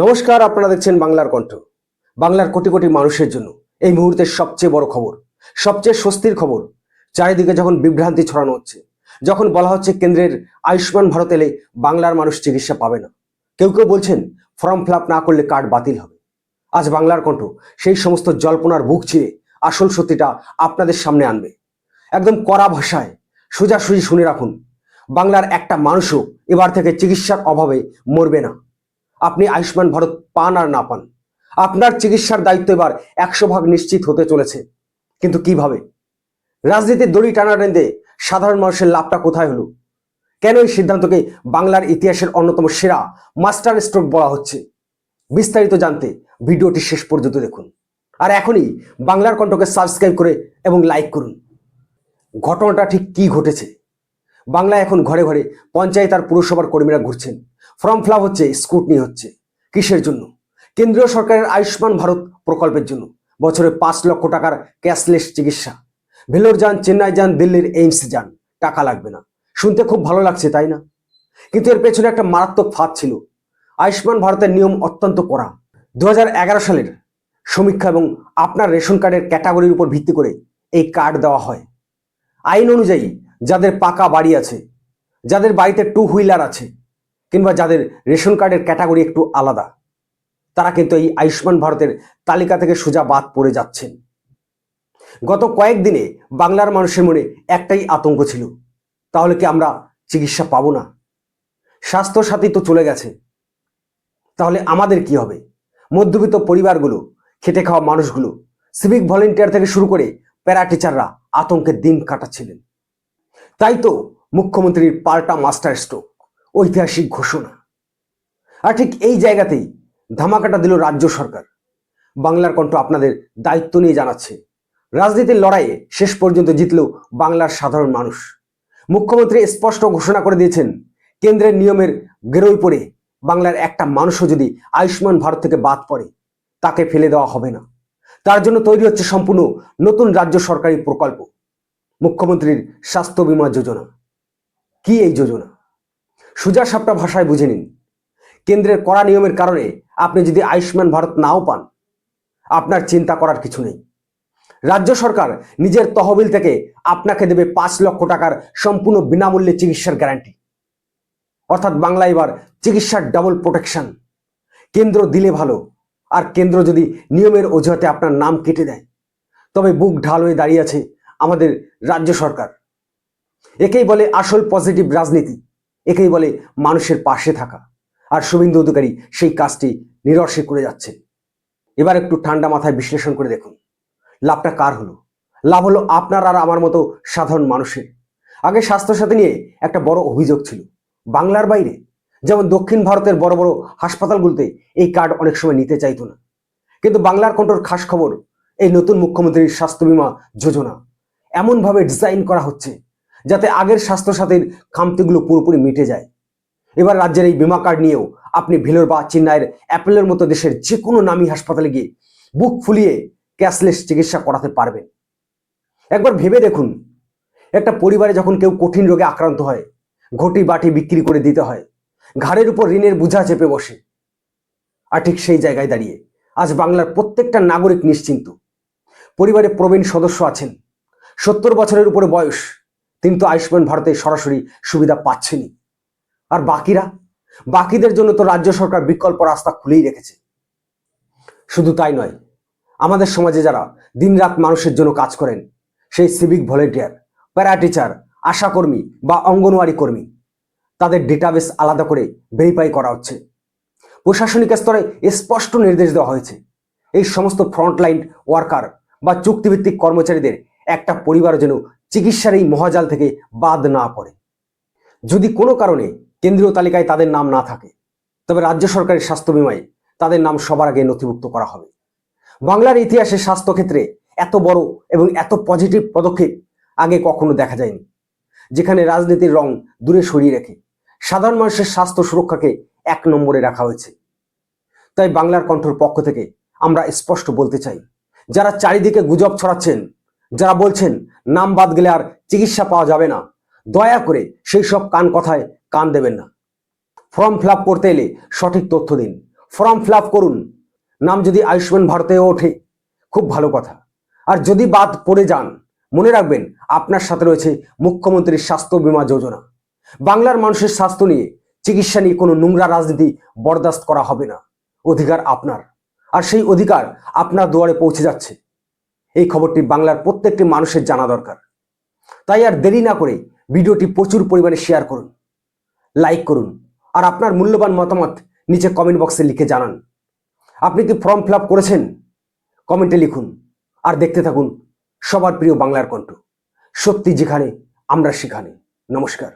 নমস্কার, আপনারা দেখছেন বাংলার কণ্ঠ। বাংলার কোটি কোটি মানুষের জন্য এই মুহূর্তের সবচেয়ে বড় খবর, সবচেয়ে স্বস্তির খবর। চারিদিকে যখন বিভ্রান্তি ছড়ানো হচ্ছে, যখন বলা হচ্ছে কেন্দ্রের আয়ুষ্মান ভারত এলে বাংলার মানুষ চিকিৎসা পাবে না, কেউ কেউ বলছেন ফর্ম ফিল আপ না করলে কার্ড বাতিল হবে। আজ বাংলার কণ্ঠ সেই সমস্ত জল্পনার বুক চিরে আসল সত্যিটা আপনাদের সামনে আনবে। একদম কড়া ভাষায় সোজাসুজি শুনে রাখুন, বাংলার একটা মানুষও এবার থেকে চিকিৎসার অভাবে মরবে না। আপনি আয়ুষ্মান ভারত পান আর না পান, আপনার চিকিৎসার দায়িত্ব এবার 100% নিশ্চিত হতে চলেছে। কিন্তু কিভাবে? রাজনীতির দড়ি টানাটানিতে সাধারণ মানুষের লাভটা কোথায় হলো? কেন এই সিদ্ধান্তকে বাংলার ইতিহাসের অন্যতম সেরা মাস্টার স্ট্রোক বলা হচ্ছে? বিস্তারিত জানতে ভিডিওটি শেষ পর্যন্ত দেখুন। আর এখনই বাংলার কণ্ঠকে সাবস্ক্রাইব করে এবং লাইক করুন। ঘটনাটা ঠিক কি ঘটেছে? বাংলায় এখন ঘরে ঘরে পঞ্চায়েত আর পুরসভার কর্মীরা ঘুরছেন, ফর্ম ফিল আপ হচ্ছে, স্ক্রুটনি হচ্ছে। কিসের জন্য? কেন্দ্রীয় সরকারের আয়ুষ্মান ভারত প্রকল্পের জন্য। বছরে 5 লক্ষ টাকার ক্যাশলেস চিকিৎসা। ভেলোর যান, চেন্নাই যান, দিল্লির এইমস যান, টাকা লাগবে না। শুনতে খুব ভালো লাগছে, তাই না? কিন্তু এর পেছনে একটা মারাত্মক ফাঁদ ছিল। আয়ুষ্মান ভারতের নিয়ম অত্যন্ত কড়া। 2011 সালের সমীক্ষা এবং আপনার রেশন কার্ডের ক্যাটাগরির উপর ভিত্তি করে এই কার্ড দেওয়া হয়। আইন অনুযায়ী যাদের পাকা বাড়ি আছে, যাদের বাড়িতে 2 হুইলার আছে, কিংবা যাদের রেশন কার্ডের ক্যাটাগরি একটু আলাদা, তারা কিন্তু এই আয়ুষ্মান ভারতের তালিকা থেকে সোজা বাদ পড়ে যাচ্ছেন। গত কয়েকদিনে বাংলার মানুষের মনে একটাই আতঙ্ক ছিল, তাহলে কি আমরা চিকিৎসা পাবো না? স্বাস্থ্য সাথী তো চলে গেছে, তাহলে আমাদের কি হবে? মধ্যবিত্ত পরিবারগুলো, খেটে খাওয়া মানুষগুলো, সিভিক ভলেন্টিয়ার থেকে শুরু করে প্যারা টিচাররা আতঙ্কের দিন কাটাচ্ছিলেন। তাই তো মুখ্যমন্ত্রীর পাল্টা মাস্টার স্ট্রোক, ঐতিহাসিক ঘোষণা। আর ঠিক এই জায়গাতেই ধামাকাটা দিল রাজ্য সরকার। বাংলার কণ্ঠ আপনাদের দায়িত্ব নিয়ে জানাচ্ছে, রাজনীতির লড়াইয়ে শেষ পর্যন্ত জিতলেও বাংলার সাধারণ মানুষ। মুখ্যমন্ত্রী স্পষ্ট ঘোষণা করে দিয়েছেন, কেন্দ্রের নিয়মের গেরোয় পড়ে বাংলার একটা মানুষও যদি আয়ুষ্মান ভারত থেকে বাদ পড়ে, তাকে ফেলে দেওয়া হবে না। তার জন্য তৈরি হচ্ছে সম্পূর্ণ নতুন রাজ্য সরকারি প্রকল্প, মুখ্যমন্ত্রীর স্বাস্থ্য বীমা যোজনা। কি এই যোজনা? সোজা সাপটা ভাষায় বুঝে নিন। কেন্দ্রের কড়া নিয়মের কারণে আপনি যদি আয়ুষ্মান ভারত নাও পান, আপনার চিন্তা করার কিছু নেই। রাজ্য সরকার নিজের তহবিল থেকে আপনাকে দেবে 5 লক্ষ টাকার সম্পূর্ণ বিনামূল্যে চিকিৎসার গ্যারান্টি। অর্থাৎ বাংলা এবার চিকিৎসার ডাবল প্রোটেকশন। কেন্দ্র দিলে ভালো, আর কেন্দ্র যদি নিয়মের অজুহাতে আপনার নাম কেটে দেয়, তবে বুক ঢাল হয়ে দাঁড়িয়ে আছে আমাদের রাজ্য সরকার। একেই বলে আসল পজিটিভ রাজনীতি, একেই বলে মানুষের পাশে থাকা। আর শুভেন্দু অধিকারী সেই কাজটি নিরসে করে যাচ্ছে। এবার একটু ঠান্ডা মাথায় বিশ্লেষণ করে দেখুন, লাভটা কার হলো? লাভ হলো আপনার আর আমার মতো সাধারণ মানুষের। আগে স্বাস্থ্যসাথী নিয়ে একটা বড় অভিযোগ ছিল। বাংলার বাইরে, যেমন দক্ষিণ ভারতের বড় বড় হাসপাতালগুলোতে এই কার্ড অনেক সময় নিতে চাইতো না। কিন্তু বাংলার কণ্ঠর খাস খবর, এই নতুন মুখ্যমন্ত্রীর স্বাস্থ্য বীমা যোজনা এমনভাবে ডিজাইন করা হচ্ছে যাতে আগের স্বাস্থ্যসাথীর খামতিগুলো পুরোপুরি মিটে যায়। এবার রাজ্যের এই বিমা কার্ড নিয়েও আপনি ভেলোর বা চেন্নাইয়ের অ্যাপেলের মতো দেশের যে কোনো নামী হাসপাতালে গিয়ে বুক ফুলিয়ে ক্যাশলেস চিকিৎসা করাতে পারবেন। একবার ভেবে দেখুন, একটা পরিবারে যখন কেউ কঠিন রোগে আক্রান্ত হয়, ঘটি বাটি বিক্রি করে দিতে হয়, ঘাড়ের উপর ঋণের বোঝা চেপে বসে। আর ঠিক সেই জায়গায় দাঁড়িয়ে আজ বাংলার প্রত্যেকটা নাগরিক নিশ্চিন্ত। পরিবারে প্রবীণ সদস্য আছেন, 70 বছরের উপরে বয়স, তিনি তো আয়ুষ্মান ভারতে সরাসরি সুবিধা পাচ্ছেনই। আর বাকিদের জন্য তো রাজ্য সরকার বিকল্প রাস্তা খুলেই রেখেছে। শুধু তাই নয়, আমাদের সমাজে যারা দিনরাত মানুষের জন্য কাজ করেন, সেই সিভিক ভলেন্টিয়ার, প্যারা টিচার, আশাকর্মী বা অঙ্গনওয়াড়ি কর্মী, তাদের ডেটাবেস আলাদা করে ভেরিফাই করা হচ্ছে। প্রশাসনিক স্তরে স্পষ্ট নির্দেশ দেওয়া হয়েছে, এই সমস্ত ফ্রন্টলাইন ওয়ার্কার বা চুক্তিভিত্তিক কর্মচারীদের একটা পরিবার যেন চিকিৎসার এই মহাজাল থেকে বাদ না পড়ে। যদি কোনো কারণে কেন্দ্রীয় তালিকায় তাদের নাম না থাকে, তবে রাজ্য সরকারের স্বাস্থ্য বীমায় তাদের নাম সবার আগে নথিভুক্ত করা হবে। বাংলার ইতিহাসে স্বাস্থ্যক্ষেত্রে এত বড় এবং এত পজিটিভ পদক্ষেপ আগে কখনো দেখা যায়নি, যেখানে রাজনীতির রং দূরে সরিয়ে রেখে সাধারণ মানুষের স্বাস্থ্য সুরক্ষাকে 1 নম্বরে রাখা হয়েছে। তাই বাংলার কণ্ঠর পক্ষ থেকে আমরা স্পষ্ট বলতে চাই, যারা চারিদিকে গুজব ছড়াচ্ছেন, যারা বলছেন নাম বাদ গেলে আর চিকিৎসা পাওয়া যাবে না, দয়া করে সেই সব কথায় কান দেবেন না। ফর্ম ফিল আপ করতে এলে সঠিক তথ্য দিন, ফর্ম ফিল আপ করুন। নাম যদি আয়ুষ্মান ভারতেও ওঠে খুব ভালো কথা, আর যদি বাদ পড়ে যান মনে রাখবেন আপনার সাথে রয়েছে মুখ্যমন্ত্রীর স্বাস্থ্য বীমা যোজনা। বাংলার মানুষের স্বাস্থ্য নিয়ে, চিকিৎসা নিয়ে কোনো নোংরা রাজনীতি বরদাস্ত করা হবে না। অধিকার আপনার, আর সেই অধিকার আপনার দুয়ারে পৌঁছে যাচ্ছে। এই খবরটি বাংলার প্রত্যেকটি মানুষের জানা দরকার। তাই আর দেরি না করে ভিডিওটি প্রচুর পরিমাণে শেয়ার করুন, লাইক করুন, আর আপনার মূল্যবান মতামত নিচে কমেন্ট বক্সে লিখে জানান। আপনি কি ফর্ম ফিল আপ করেছেন? কমেন্টে লিখুন। আর দেখতে থাকুন সবার প্রিয় বাংলার কণ্ঠ। সত্যি যেখানে, আমরা সেখানে। নমস্কার।